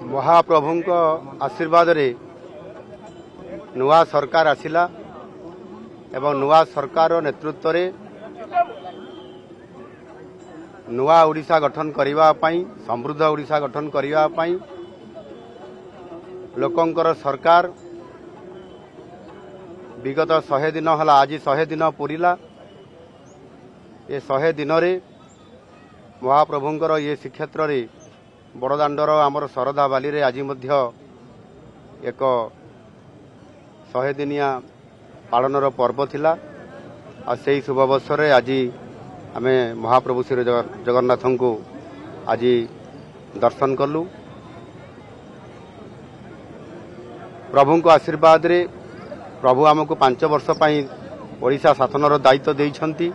महाप्रभु आशीर्वाद रे नुआ सरकार आसिला एवं नुआ सरकार नेतृत्व रे नुआ ओडिशा गठन करिवा पई समृद्ध ओडिशा गठन करिवा पई लोकंकर सरकार विगत 100 दिन हला आज 100 दिन पूरिला ये 100 दिन रे महाप्रभुंकर ये श्रीक्षेत्र रे बड़दाण्डर आमर शरदा बाली रे आज मध्य एक 100 दिनिया पालनर पर्व थिला आ सेही शुभ अवसर रे आज आमे महाप्रभु श्री जगन्नाथ को आज दर्शन कलु। प्रभु को आशीर्वाद रे प्रभु आमको 5 वर्ष पई ओडिशा शासनर दायित्व देइछंती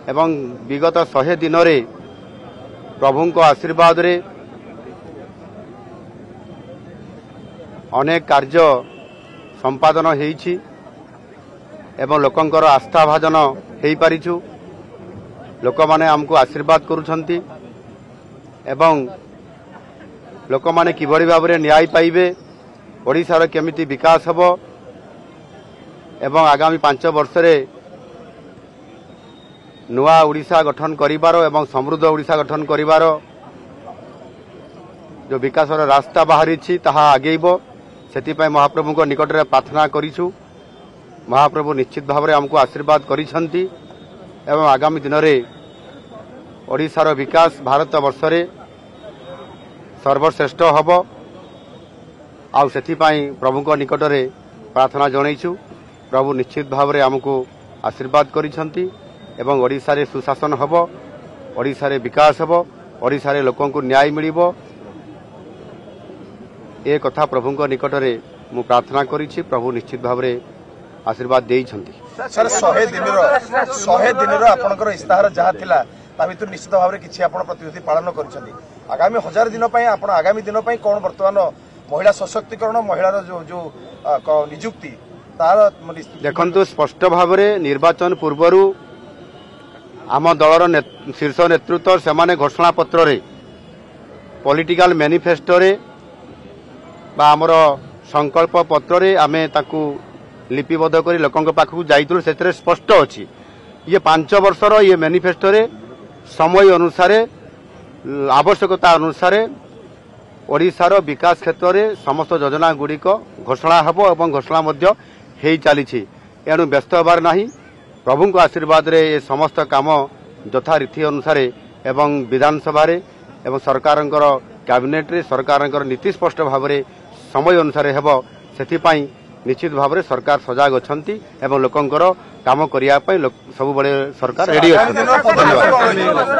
एवं विगत 100 दिन रे प्रभु को आशीर्वाद रे अनेक कार्य संपादन हेइछि एवं लोकंकर आस्था भाजन हेइ पारिछु। लोक माने हमको आशीर्वाद करूछंती एवं लोक माने किबड़ी भाव रे न्याय पाइबे ओडिशार केमिति विकास हबो एवं आगामी 5 वर्ष रे नुआ ओडिशा गठन करिवार एवं समृद्ध ओडिशा गठन करिवार जो विकासर रास्ता बाहरी ताहा आगेइबो सेति पय महाप्रभु को निकट रे प्रार्थना करिछु। महाप्रभु निश्चित भाव रे हमको आशीर्वाद करिसंती एवं आगामी दिन रे ओडिशार विकास भारत वर्ष रे सर्वश्रेष्ठ हबो आ सेति पय प्रभु को निकट रे प्रार्थना जणैछु। प्रभु निश्चित भाव रे हमको आशीर्वाद करिसंती एवं ओडिशा रे सुशासन हबो ओडिशा रे विकास हबो ओडिशा रे लोकन को न्याय मिलिबो ए कथा प्रभु को निकट रे मु प्रार्थना करिछि। प्रभु निश्चित भाव रे आशीर्वाद देइछंती। सर 100 दिन आपनकर इस्ताहार जहा थिला ता भितर निश्चित भाव रे किछि आपन प्रतिनिधि पालन करिसंती आगामी 1000 दिन पई आपन आगामी दिन पई कोन वर्तमान महिला सशक्तिकरण महिलार जो नियुक्ति तार देखंतु स्पष्ट भाव रे निर्वाचन पूर्वरु आम दलर शीर्ष नेतृत्व से घोषणा पत्र रे पॉलिटिकल मैनिफेस्टो रे बा आमर संकल्प पत्र रे आमे ताकू लिपिबद्ध करी लोकंक पाखु जाइतु से स्पष्ट अच्छी ये 5 वर्षर ये मैनिफेस्टो रे समय अनुसार आवश्यकता अनुसार ओडिशार विकास क्षेत्र में समस्त योजना गुड़िक घोषणा हबो एवं घोषणा मध्य हेई चलीछि एणु व्यस्त होबार नाही। प्रभु को आशीर्वाद रे ये समस्त काम यथा रीति अनुसार एवं विधानसभा रे एवं सरकारंकर कैबिनेट रे सरकारंकर नीति स्पष्ट भाव रे समय अनुसार हेबो सेति पई निश्चित भाव रे सरकार सजाग अछंती एवं लोकंकर काम करिया पई सब बळे सरकार रेडी अछंती। धन्यवाद।